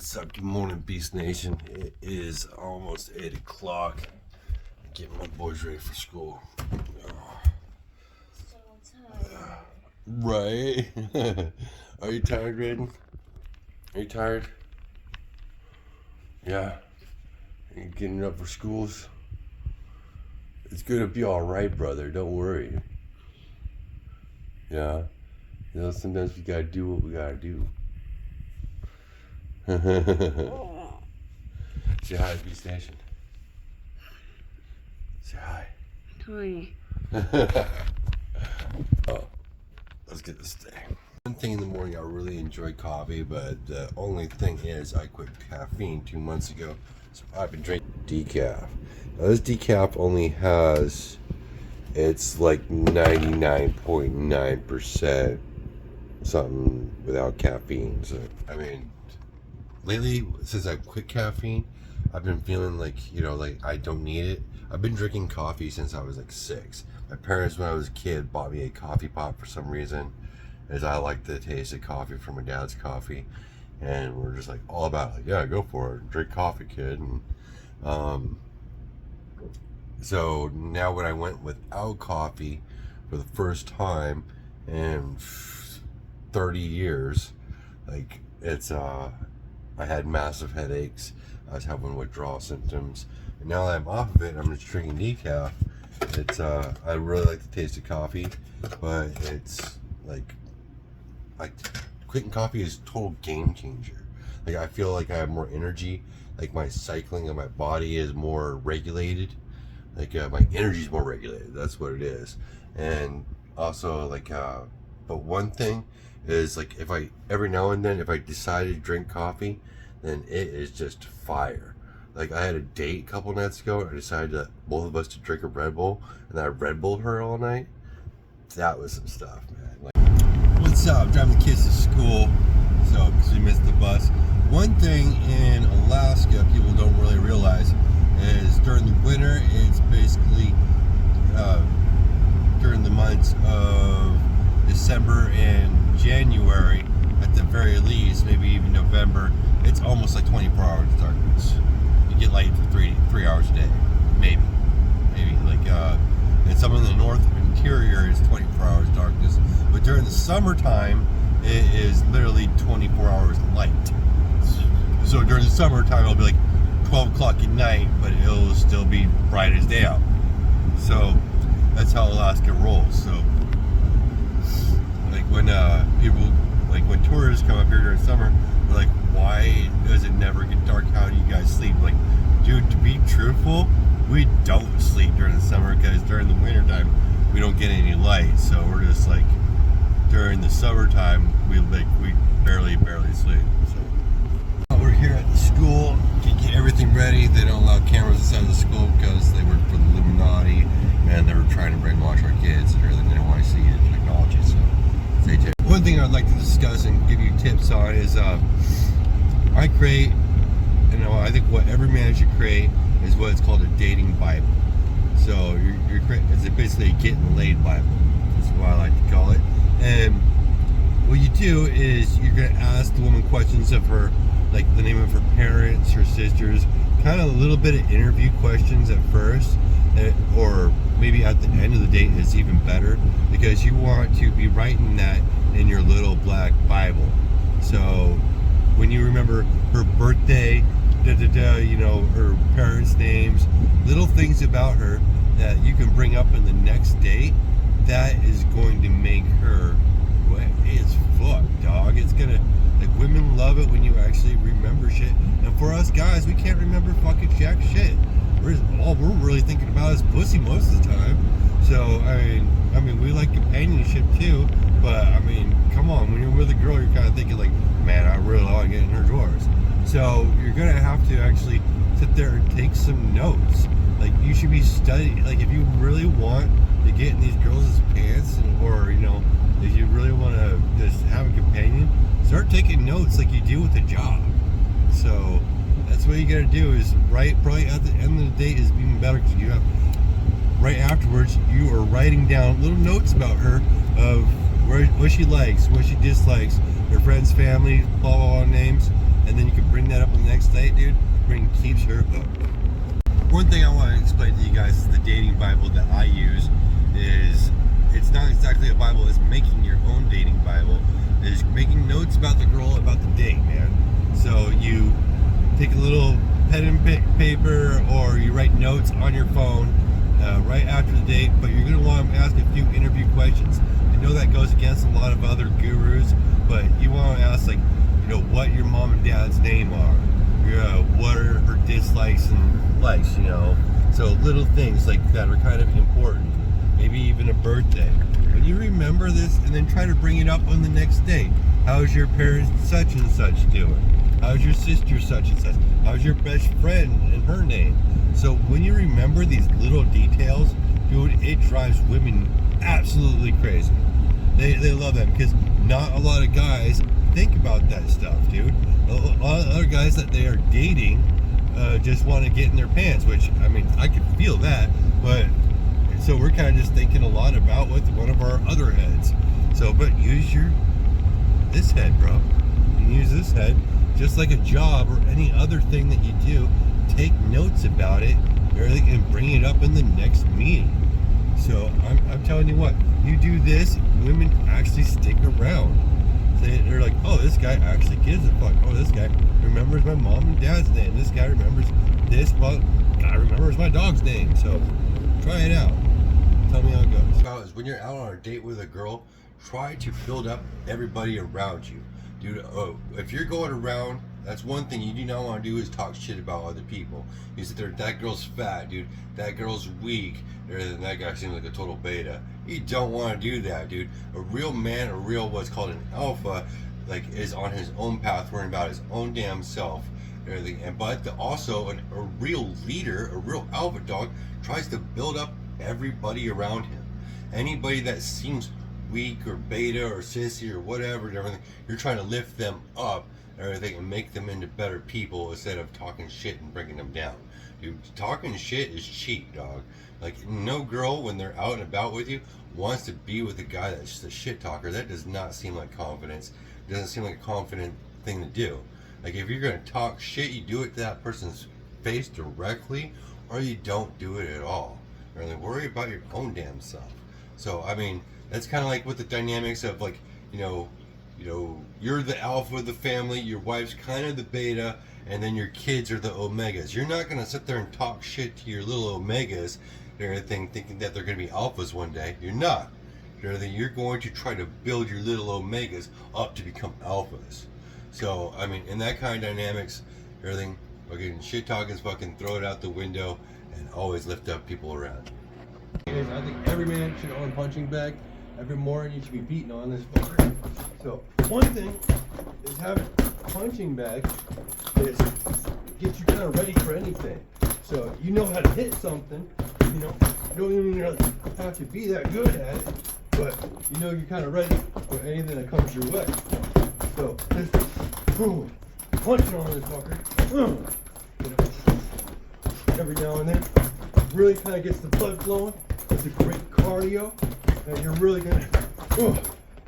What's up? Good morning, Beast Nation. It is almost 8 o'clock. Getting my boys ready for school. So tired. Right? Are you tired, Raiden? Are you tired? Yeah. Are you getting up for schools? It's gonna be alright, brother. Don't worry. Yeah. You know, sometimes we gotta do what we gotta do. Say hi to Beast Nation. Say hi. Hi. Oh, let's get this thing. One thing in the morning, I really enjoy coffee, but the only thing is I quit caffeine 2 months ago, so I've been drinking decaf. Now this decaf only has, it's like 99.9% something without caffeine. So I mean, lately since I quit caffeine, I've been feeling like, you know, like I don't need it. I've been drinking coffee since I was like 6. My parents, when I was a kid, bought me a coffee pot for some reason, as I like the taste of coffee from my dad's coffee, and we're just like all about it. Like, yeah, go for it, drink coffee, kid. And so now when I went without coffee for the first time in 30 years, like it's I had massive headaches. I was having withdrawal symptoms, and now that I'm off of it, I'm just drinking decaf. It's I really like the taste of coffee, but it's like quitting coffee is a total game changer. Like I feel like I have more energy. Like my cycling of my body is more regulated. Like my energy is more regulated. That's what it is. And also like, but one thing is like if I every now and then if I decide to drink coffee, then it is just fire. Like I had a date a couple nights ago. I decided to both of us to drink a Red Bull, and I Red Bulled her all night. That was some stuff, man. Like, what's up? Driving the kids to school, so because we missed the bus. One thing in Alaska people don't really realize is during the winter, it's basically during the months of December and January, at the very least, maybe even November, it's almost like 24 hours of darkness. You get light for three hours a day, maybe like and some in the north interior is 24 hours darkness, but during the summertime it is literally 24 hours light. So during the summertime it'll be like 12 o'clock at night, but it'll still be bright as day out. So that's how Alaska rolls. So like when people, like when tourists come up here during summer, they're like, why does it never get dark? How do you guys sleep? Like, dude, to be truthful, we don't sleep during the summer because during the winter time we don't get any light. So we're just like, during the summertime we barely sleep. So we're here at the school to get everything ready. They don't allow cameras inside the school because they work for the Illuminati and they were trying to brainwash our kids, or they didn't want to see the technology. So stay tuned. One thing I'd like to discuss and give you tips on is I create, you know, I think what every man should create is what is called a dating Bible. So it's basically a getting laid Bible. That's what I like to call it. And what you do is you're going to ask the woman questions of her, like the name of her parents, her sisters, kind of a little bit of interview questions at first, or maybe at the end of the date is even better, because you want to be writing that in your little black Bible. So when you remember her birthday, you know, her parents' names, little things about her that you can bring up in the next date, that is going to make her, well, it's fucked, dog. It's gonna, like, women love it when you actually remember shit. And for us guys, we can't remember fucking jack shit. All we're really thinking about is pussy most of the time. So I mean, we like companionship too. But I mean, come on, when you're with a girl, you're kind of thinking like, man, I really want to get in her drawers. So you're gonna have to actually sit there and take some notes. Like, you should be studying. Like, if you really want to get in these girls' pants, or you know, if you really want to just have a companion, start taking notes like you do with a job. So that's what you gotta do, is write. Probably at the end of the date is even better, because you have, right afterwards, you are writing down little notes about her, of what she likes, what she dislikes, her friends, family, blah blah blah names, and then you can bring that say, dude, keeps her hooked. One thing I want to explain to you guys is the dating Bible that I use is, it's not exactly a Bible, it's making your own dating Bible. It's making notes about the girl, about the date, man. So you take a little pen and paper, or you write notes on your phone right after the date, but you're going to want to ask a few interview questions. I know that goes against a lot of other gurus, but you want to ask, like, you know, what your mom and dad's name are. What are her dislikes and likes, you know. So little things like that are kind of important. Maybe even a birthday. When you remember this and then try to bring it up on the next day. How's your parents such and such doing? How's your sister such and such? How's your best friend and her name? So when you remember these little details, dude, it drives women absolutely crazy. They love that because not a lot of guys think about that stuff, dude. A lot of other guys that they are dating just want to get in their pants, which, I mean, I can feel that, but so we're kind of just thinking a lot about with one of our other heads. So, but use this head, bro. You can use this head just like a job or any other thing that you do. Take notes about it, everything, and bring it up in the next meeting. So I'm telling you what, you do this, women actually stick around. They're like, oh, this guy actually gives a fuck. Oh, this guy remembers my mom and dad's name. This guy remembers this, but guy remembers my dog's name. So try it out. Tell me how it goes. When you're out on a date with a girl, try to build up everybody around you. Dude, if you're going around, that's one thing you do not want to do is talk shit about other people. You sit there, that girl's fat, dude. That girl's weak. That guy seems like a total beta. You don't want to do that, dude. A real man, a real what's called an alpha, like, is on his own path, worrying about his own damn self. But also a real leader, a real alpha dog, tries to build up everybody around him. Anybody that seems weak or beta or sissy or whatever and everything, you're trying to lift them up and everything and make them into better people instead of talking shit and bringing them down. Dude, talking shit is cheap, dog. Like, no girl, when they're out and about with you, wants to be with a guy that's just a shit talker. That does not seem like confidence. It doesn't seem like a confident thing to do. Like, if you're going to talk shit, you do it to that person's face directly, or you don't do it at all. Or worry about your own damn self. So, I mean, that's kind of like with the dynamics of, like, you know, you're the alpha of the family, your wife's kind of the beta, and then your kids are the omegas. You're not going to sit there and talk shit to your little omegas and everything, thinking that they're going to be alphas one day. You're not. You're going to try to build your little omegas up to become alphas. So, I mean, in that kind of dynamics, everything, fucking shit talking is fucking throw it out the window and always lift up people around you. I think every man should own a punching bag. Every morning you should be beating on this fucker. So, one thing is having a punching bag is gets you kind of ready for anything. So, you know how to hit something, you know, you don't even really have to be that good at it, but you know you're kind of ready for anything that comes your way. So, just boom, punching on this fucker, you know, every now and then, really kind of gets the blood flowing. It's a great cardio, and you're really gonna,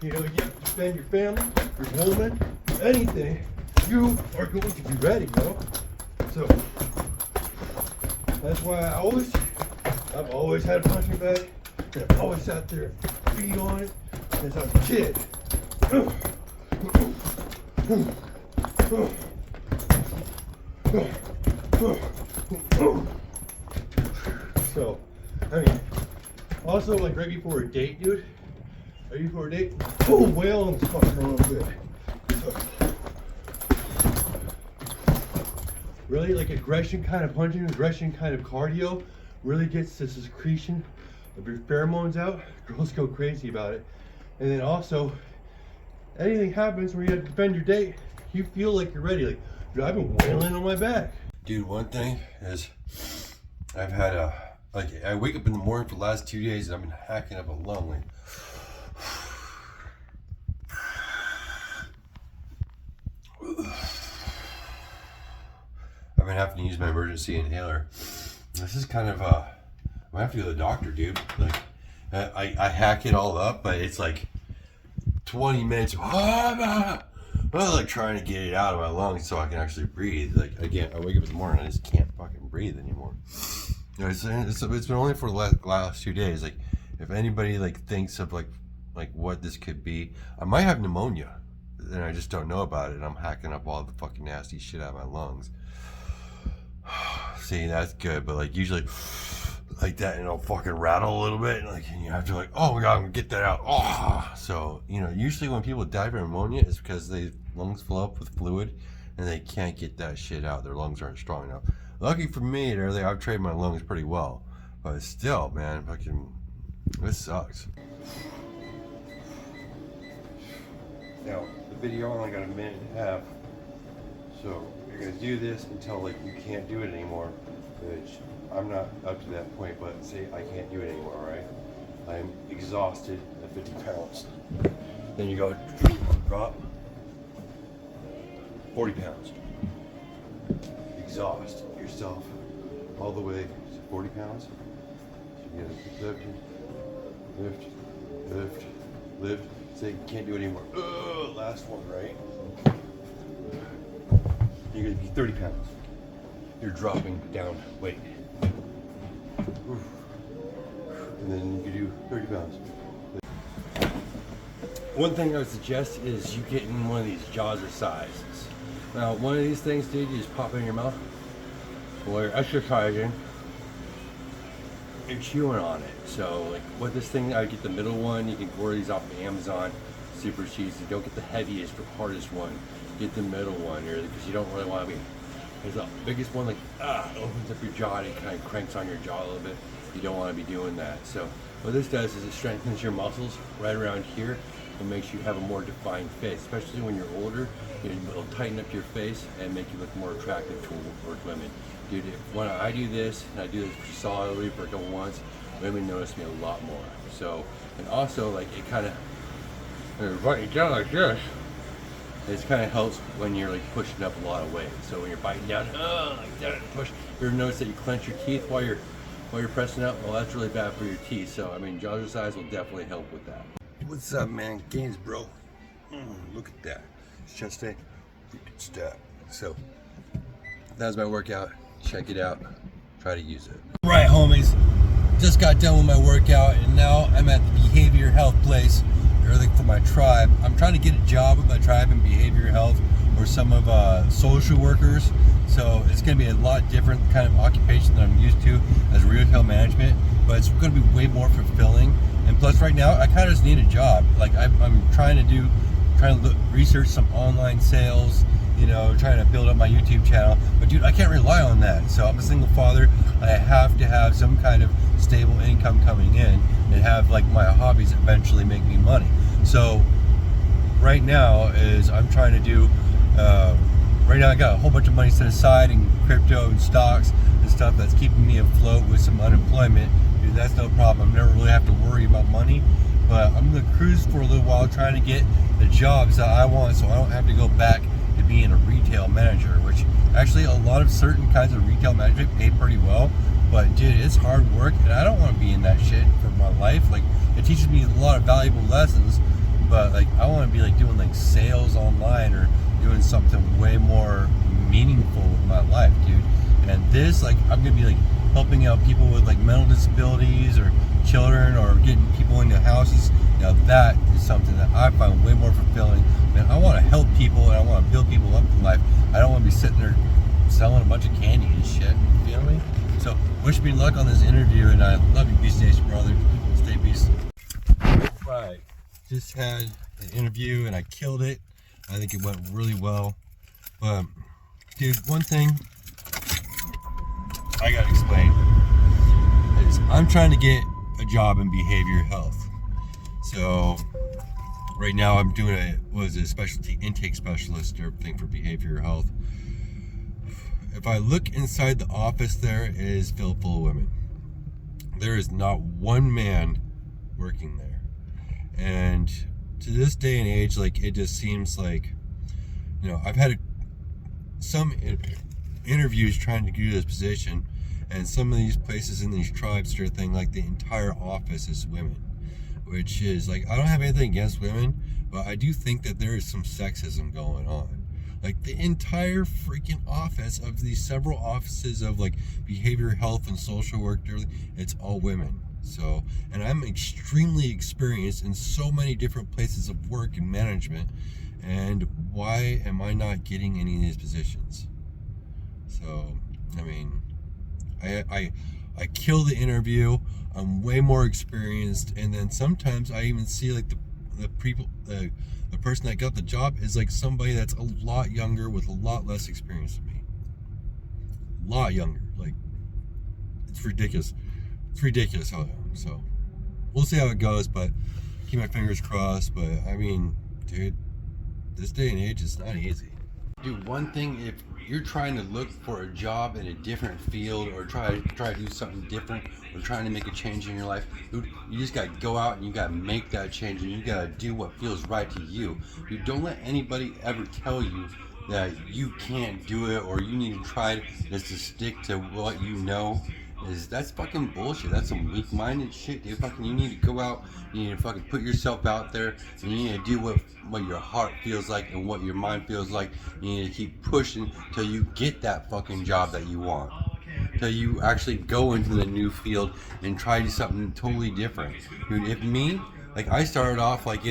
you know, you have to defend your family, your woman, anything. You are going to be ready, bro. So that's why I've always had a punching bag, and I've always sat there and beat on it since I was a kid. So, I mean, also, like, right before a date, dude, boom, whale on this fucker real good. So, really, like, aggression kind of punching, aggression kind of cardio really gets the secretion of your pheromones out. Girls go crazy about it. And then also, anything happens where you have to defend your date, you feel like you're ready. Like, dude, I've been wailing on my back. Dude, one thing is, I've had I wake up in the morning for the last 2 days and I've been hacking up a lung. Like, I've been having to use my emergency inhaler. This is kind of, I might have to go to the doctor, dude. Like, I hack it all up, but it's like 20 minutes. Well, like trying to get it out of my lungs so I can actually breathe. Like again, I wake up in the morning and I just can't fucking breathe anymore. You know, it's been only for the last 2 days. Like, if anybody like thinks of like what this could be, I might have pneumonia, and I just don't know about it. And I'm hacking up all the fucking nasty shit out of my lungs. See, that's good, but like usually like that, and it'll fucking rattle a little bit, and like and you have to like, oh my god, I'm gonna get that out. Oh, so you know, usually when people die from pneumonia, it's because their lungs fill up with fluid, and they can't get that shit out. Their lungs aren't strong enough. Lucky for me, I've trained my lungs pretty well, but still, man, fucking, this sucks. Now, the video only got a minute and a half, so you're gonna do this until like you can't do it anymore, which I'm not up to that point, but say I can't do it anymore, right? I'm exhausted at 50 pounds. Then you go drop 40 pounds. Exhaust yourself all the way to 40 pounds. So you gotta lift. Say you can't do it anymore. Last one, right? You're gonna be 30 pounds. You're dropping down weight. And then you can do 30 pounds. One thing I would suggest is you get in one of these Jazzercise. Now, one of these things, dude, you just pop it in your mouth while you're exercising. You're chewing on it. So, like, with this thing, I get the middle one. You can order these off of Amazon. Super cheesy. Don't get the heaviest or hardest one. Get the middle one, because you don't really want to be. There's the biggest one, like, it opens up your jaw and it kind of cranks on your jaw a little bit. You don't want to be doing that. So, what this does is it strengthens your muscles right around here and makes you have a more defined face, especially when you're older. It'll tighten up your face and make you look more attractive towards women. Dude, when I do this, and I do this solidly for a couple months, women notice me a lot more. So, and also, like, it kind of, biting down like this, it kind of helps when you're like pushing up a lot of weight. So when you're biting down, like that, push, you'll notice that you clench your teeth while you're pressing up. Well, that's really bad for your teeth. So I mean, Jazzercise will definitely help with that. What's up, man? Gains, bro. Look at that. Chest day. Step. So that was my workout. Check it out. Try to use it. Right, homies. Just got done with my workout, and now I'm at the behavior health place. Everything for my tribe. I'm trying to get a job with my tribe in behavioral health or some of social workers. So it's going to be a lot different kind of occupation that I'm used to as retail management, but it's going to be way more fulfilling. And plus, right now, I kind of just need a job. Like I'm trying to research some online sales. Trying to build up my YouTube channel. But dude, I can't rely on that. So I'm a single father. I have to have some kind of stable income coming in and have like my hobbies eventually make me money. So right now I'm trying to do, right now I got a whole bunch of money set aside in crypto and stocks and stuff that's keeping me afloat with some unemployment. Dude, that's no problem. I never really have to worry about money. But I'm gonna cruise for a little while trying to get the jobs that I want so I don't have to go back to being a retail manager, which actually a lot of certain kinds of retail management pay pretty well, but dude, it's hard work and I don't want to be in that shit for my life. Like, it teaches me a lot of valuable lessons, but like I want to be like doing like sales online or doing something way more meaningful with my life, dude. And this, like, I'm gonna be like helping out people with like mental disabilities or children or getting people into houses. Now that is something that I find way more fulfilling. Man, I want to help people and I want to build people up in life. I don't want to be sitting there selling a bunch of candy and shit. You feel me? So wish me luck on this interview, and I love you, Beast Nation, brother. Stay beast. Alright, just had an interview and I killed it. I think it went really well. But dude, one thing I gotta explain is I'm trying to get a job in behavioral health. So right now I'm doing a specialty intake specialist or thing for behavioral health. If I look inside the office, there is filled full of women. There is not one man working there. And to this day and age, like, it just seems like, I've had some interviews trying to do this position, and some of these places in these tribes are thing like the entire office is women, which is like, I don't have anything against women, but I do think that there is some sexism going on. Like the entire freaking office of these several offices of like behavioral health and social work, it's all women. So, and I'm extremely experienced in so many different places of work and management. And why am I not getting any of these positions? So, I mean, I kill the interview. I'm way more experienced, and then sometimes I even see like the people, the person that got the job is like somebody that's a lot younger with a lot less experience than me. A lot younger. Like, it's ridiculous. It's ridiculous how I am. So, we'll see how it goes, but keep my fingers crossed. But I mean, dude, this day and age is not easy. Dude, one thing, if you're trying to look for a job in a different field or try to do something different or trying to make a change in your life, dude, you just got to go out and you got to make that change and you got to do what feels right to you. Dude, don't let anybody ever tell you that you can't do it or you need to try just to stick to what you know. That's fucking bullshit. That's some weak-minded shit, dude. Fucking, you need to go out, you need to fucking put yourself out there, and you need to do what your heart feels like and what your mind feels like. You need to keep pushing till you get that fucking job that you want. Till you actually go into the new field and try to do something totally different. Dude, if me, like I started off like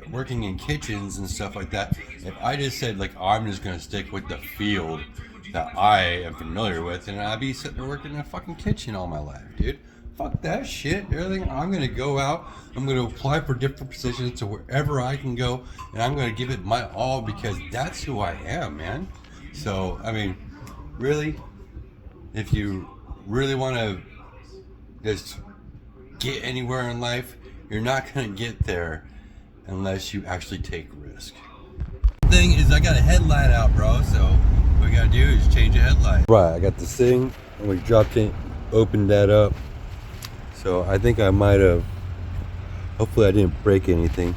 working in kitchens and stuff like that. If I just said like, I'm just gonna stick with the field that I am familiar with, and I'd be sitting there working in a fucking kitchen all my life, dude. Fuck that shit. Everything. I'm gonna go out. I'm gonna apply for different positions to wherever I can go, and I'm gonna give it my all because that's who I am, man. So, I mean, really, if you really want to just get anywhere in life, you're not gonna get there unless you actually take risk. The thing is, I got a headlight out, bro. So what we gotta do is change the headlight. Right, I got this thing, and we dropped it, opened that up. So I think I might have, hopefully I didn't break anything.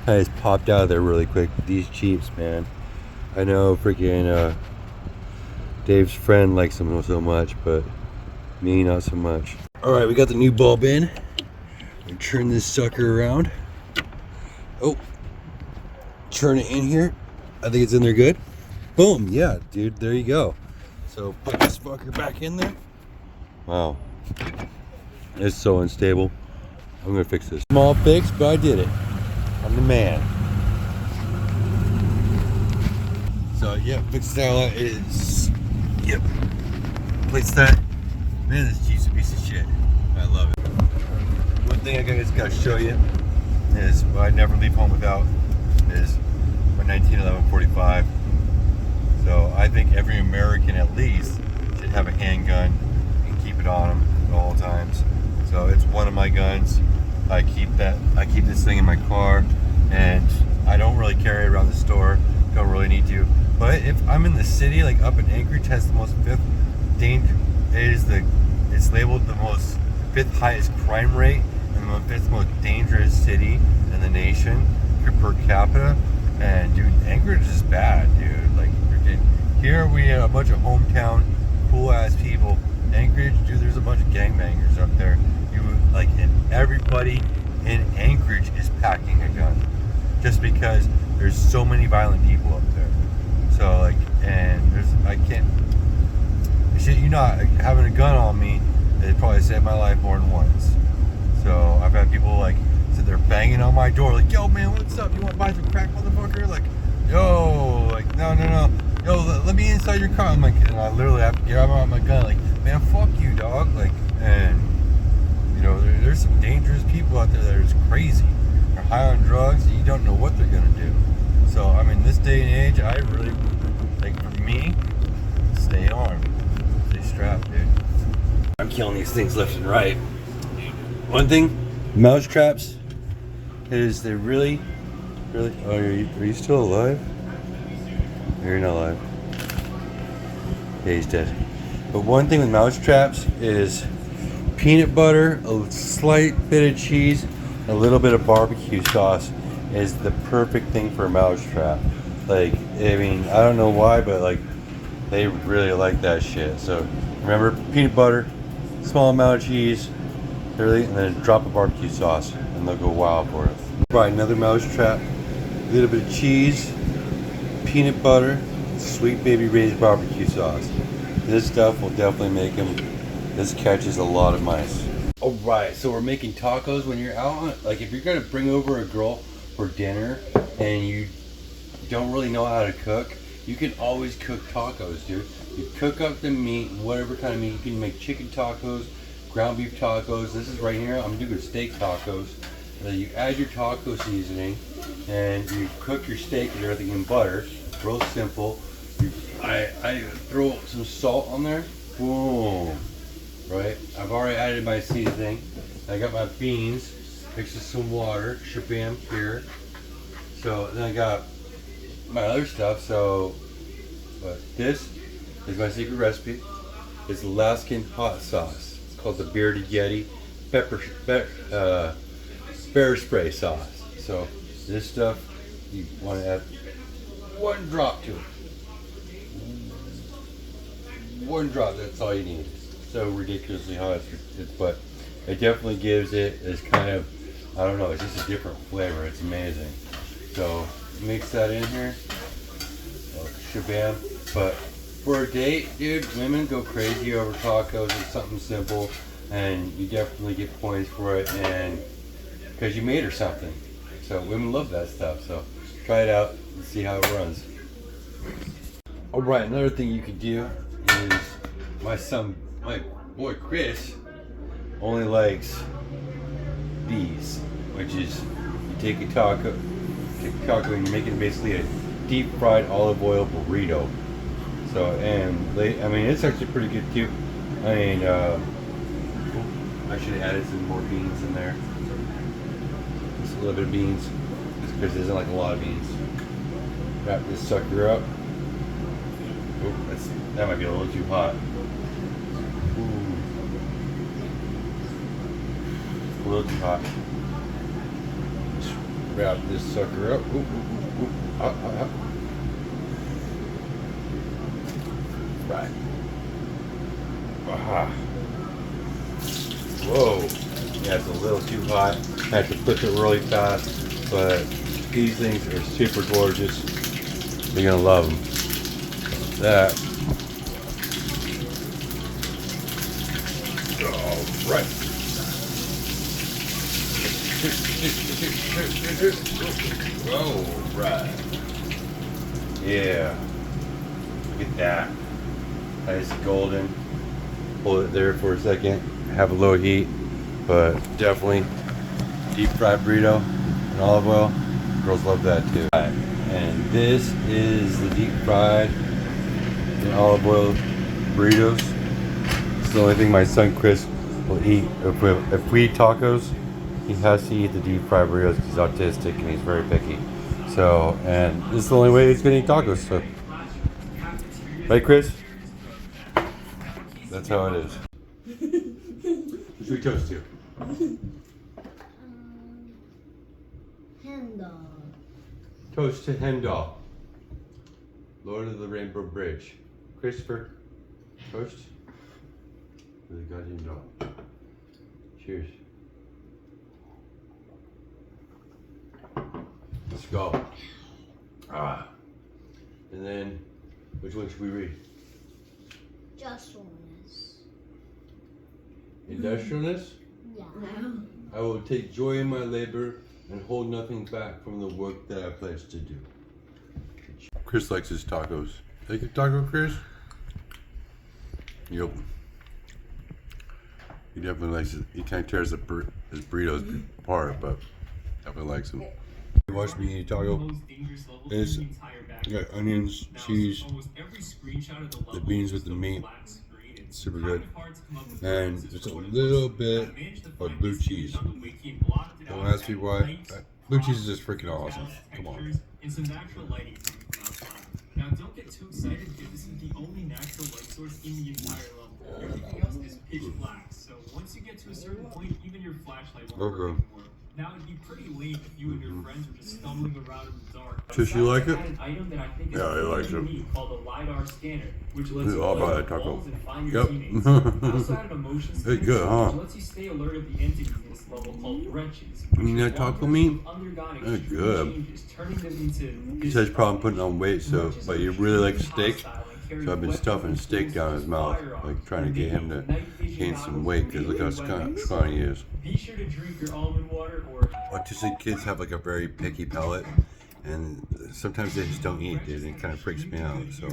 I just popped out of there really quick. These Jeeps, man. I know freaking Dave's friend likes them so much, but me, not so much. All right, we got the new bulb in. We turn this sucker around. Oh, turn it in here. I think it's in there good. Boom, yeah, dude, there you go. So put this fucker back in there. Wow, it's so unstable. I'm gonna fix this. Small fix, but I did it. I'm the man. So yeah, fix that. It is. Yep. Place that. Man, this Jeep's a piece of shit. I love it. One thing I just gotta show you is what I never leave home without is my 1911-45. So I think every American at least should have a handgun and keep it on them at all times. So it's one of my guns. I keep this thing in my car, and I don't really carry it around the store. Don't really need to. But if I'm in the city, like up in Anchorage, has the most it's labeled the most fifth highest crime rate and the fifth most dangerous city in the nation per capita. And dude, Anchorage is bad, dude. Like here we have a bunch of hometown cool ass people. Anchorage, dude, there's a bunch of gangbangers up there. And everybody in Anchorage is packing a gun just because there's so many violent people up there. So having a gun on me, it probably saved my life more than once. So I've had people like sit there banging on my door like, yo man, what's up? You want to buy some crack, motherfucker? Like, yo, like no. Yo, let me inside your car. I'm like, and I literally have to get out my gun. Like, man, fuck you, dog. Like, and you know, there's some dangerous people out there that are just crazy. They're high on drugs. And you don't know what they're gonna do. So, I mean, this day and age, I really, like, for me, stay armed, stay strapped, dude. I'm killing these things left and right. One thing, mouse traps, is they really. Oh, are you still alive? You're not alive. Yeah, he's dead. But one thing with mouse traps is peanut butter, a slight bit of cheese, a little bit of barbecue sauce is the perfect thing for a mouse trap. Like, I mean, I don't know why, but like, they really like that shit. So remember, peanut butter, small amount of cheese, and then drop a barbecue sauce, and they'll go wild for it. Right, another mouse trap. A little bit of cheese, peanut butter, Sweet Baby Ray's barbecue sauce. This stuff will definitely make him. This catches a lot of mice. Alright, so we're making tacos when you're out. Like if you're gonna bring over a girl for dinner and you don't really know how to cook, you can always cook tacos, dude. You cook up the meat, whatever kind of meat. You can make chicken tacos, ground beef tacos. This is right here. I'm doing steak tacos. You add your taco seasoning and you cook your steak and everything in butter. Real simple. I throw some salt on there. Boom. Right? I've already added my seasoning. I got my beans. Mixed with some water. Shabam here. So then I got my other stuff. So this is my secret recipe. It's Alaskan hot sauce. It's called the Bearded Yeti bear spray sauce. So this stuff you want to add 1 drop to it. 1 drop. That's all you need. So ridiculously hot, but it definitely gives it this kind of, I don't know, it's just a different flavor. It's amazing. So mix that in here. Shabam. But for a date, dude, women go crazy over tacos. It's something simple, and you definitely get points for it, and because you made her something. So women love that stuff. So try it out and see how it runs. All right, another thing you could do is my boy Chris only likes these, which is you take a taco and you're making basically a deep fried olive oil burrito. So, and I mean, it's actually pretty good too. I mean, I should have added some more beans in there. Just a little bit of beans, just because there's like a lot of beans. Wrap this sucker up. Oh, that might be a little too hot. Ooh. A little too hot. Just wrap this sucker up. Ooh, ooh, ooh, ooh. Up. Right. Aha. Whoa. Yeah, it's a little too hot. I have to flip it really fast, but these things are super gorgeous. You're gonna love them. That. All right. All right. Yeah. Look at that. Nice golden. Hold it there for a second. Have a low heat, but definitely deep fried burrito and olive oil. Girls love that too. Right. And this is the deep fried and olive oil burritos. It's the only thing my son Chris will eat. If we eat tacos, he has to eat the deep fried burritos because he's autistic and he's very picky. So, and this is the only way he's gonna eat tacos. So. Right, Chris? That's how it is. What should we toast to? Hen dog. Toast to Hendal, Lord of the Rainbow Bridge. Christopher, toast to the goddamn dog. Cheers. Let's go. Ah. And then, which one should we read? Industrialness. Industrialness? Yeah. I will take joy in my labor and hold nothing back from the work that I pledge to do. Chris likes his tacos. Take a taco, Chris? Yep. He definitely likes it. He kind of tears his burritos apart, but definitely likes them. You watch me eat a taco. It's got onions, cheese, the beans with the meat. It's super good. And just a little bit of blue cheese. Don't ask me why. Blue cheese is just freaking awesome. Come on. And some natural lighting coming from outside. Now don't get too excited because this is the only natural light source in the entire level. Everything else is pitch black. So once you get to a certain point, even your flashlight won't work anymore. Now it'd be pretty lame if you and your friends were just stumbling around in the dark. Does you like it? An item that I think is Yeah, he likes it. unique called a LiDAR scanner, which lets you All play about with it, Taco. balls and find your Yep. teammates. I also had an emotion It's scanner, good, huh? which lets you stay alert of the entities in this level called wrenches. You know taco meat? They're good. He says probably putting on weight, so but he really likes steak. So I've been stuffing steak down his mouth, like trying to get him to gain some weight. Cause look how scrawny he is. Be sure to drink your almond water or Autistic kids have like a very picky palate, and sometimes they just don't eat, dude. And it kind of freaks me out. So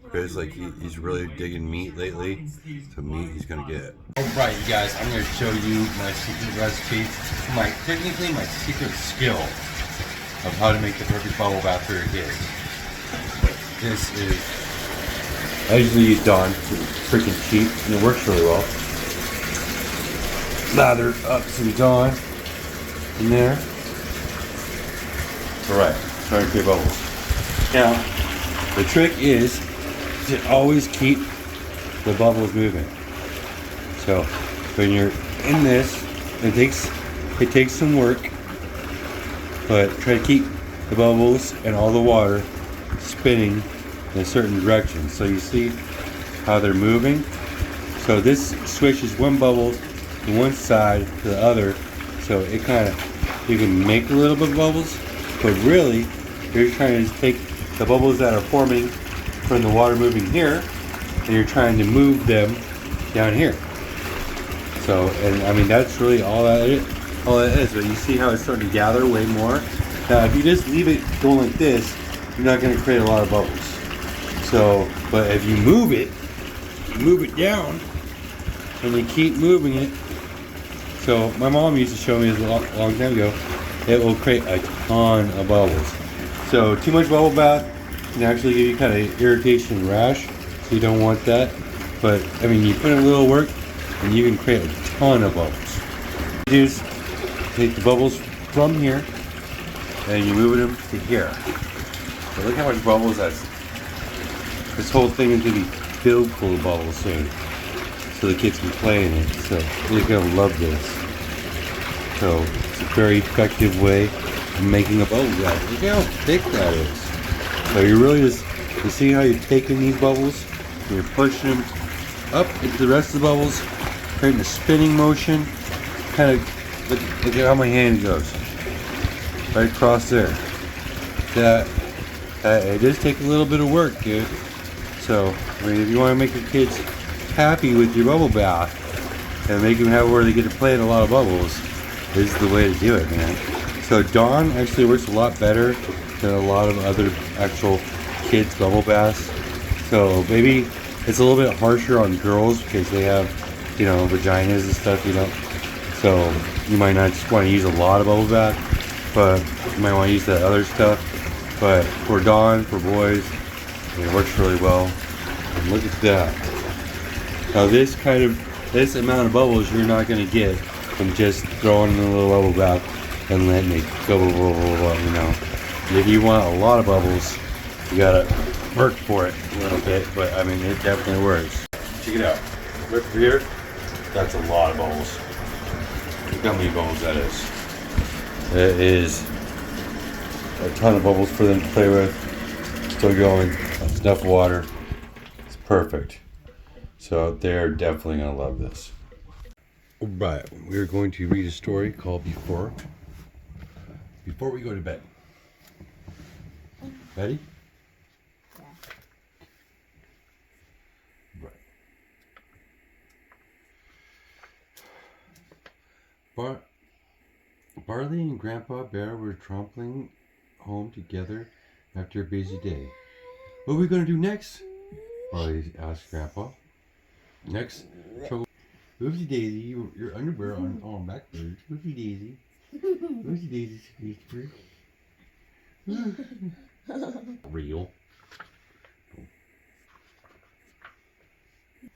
Chris, like he's really digging meat lately. So meat, he's gonna get it. All right, you guys, I'm gonna show you my secret recipe, technically my secret skill of how to make the perfect bubble bath for your kids. This is. I usually use Dawn. It's freaking cheap and it works really well. Lather up some Dawn in there. Alright, try to create bubbles. Now, the trick is to always keep the bubbles moving. So, when you're in this, it takes some work, but try to keep the bubbles and all the water spinning in a certain direction. So you see how they're moving? So this switches one bubble to one side to the other, so it kind of, you can make a little bit of bubbles, but really you're trying to take the bubbles that are forming from the water moving here and you're trying to move them down here. So, and I mean that's really all that is, but you see how it's starting to gather way more. Now if you just leave it going like this, you're not going to create a lot of bubbles. So, but if you move it down, and you keep moving it. So my mom used to show me this a long time ago. It will create a ton of bubbles. So too much bubble bath can actually give you kind of irritation and rash. So you don't want that. But I mean, you put in a little work, and you can create a ton of bubbles. You just take the bubbles from here, and you move them to here. So look how much bubbles that's. This whole thing is going to be filled full of bubbles soon, so the kids can play in it. So they're going to love this. So it's a very effective way of making a bubble bath. Look how thick that is. So you really just, you see how you're taking these bubbles, and you're pushing them up into the rest of the bubbles, creating a spinning motion. Kind of look at how my hand goes right across there. It does take a little bit of work, dude. So, I mean, if you want to make your kids happy with your bubble bath and make them have where they get to play in a lot of bubbles, this is the way to do it, man. So Dawn actually works a lot better than a lot of other actual kids bubble baths. So maybe it's a little bit harsher on girls because they have, you know, vaginas and stuff, you know. So you might not just want to use a lot of bubble bath, but you might want to use that other stuff. But for Dawn, for boys, it works really well. And look at that. Now this amount of bubbles you're not going to get from just throwing in a little bubble bath and letting it go, you know. If you want a lot of bubbles, you got to work for it a little bit, but I mean, it definitely works. Check it out. Right here, that's a lot of bubbles. Look how many bubbles that is. It is a ton of bubbles for them to play with. Still going. That's enough water. It's perfect. So they're definitely going to love this. Alright, we're going to read a story called Before We Go to Bed. Ready? Yeah. Right. Barley and Grandpa Bear were trampling home together after a busy day. What are we going to do next? Barley asked Grandpa. Next, trouble. Oopsie daisy, your underwear on backwards. Oopsie daisy. Oopsie daisy, Speaker. Real.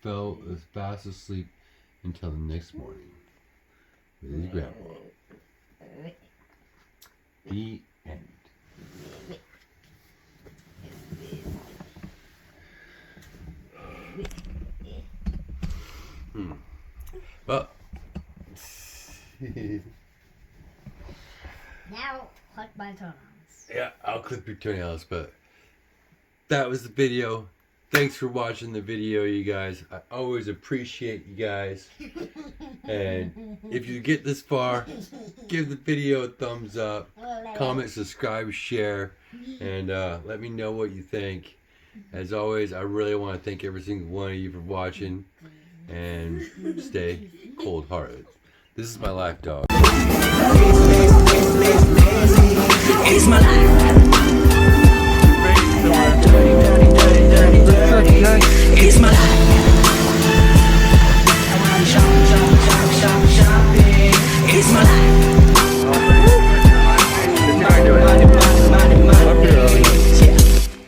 Fell as fast asleep until the next morning with his grandpa. The end. Well, toenails. Yeah, I'll clip your toenails, but that was the video. Thanks for watching the video, you guys. I always appreciate you guys. And if you get this far, give the video a thumbs up, comment, subscribe, share, and let me know what you think. As always, I really want to thank every single one of you for watching, and stay cold-hearted. This is my life, dog. It's my life. It's my life. Shopping. It's my life.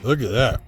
Look at that.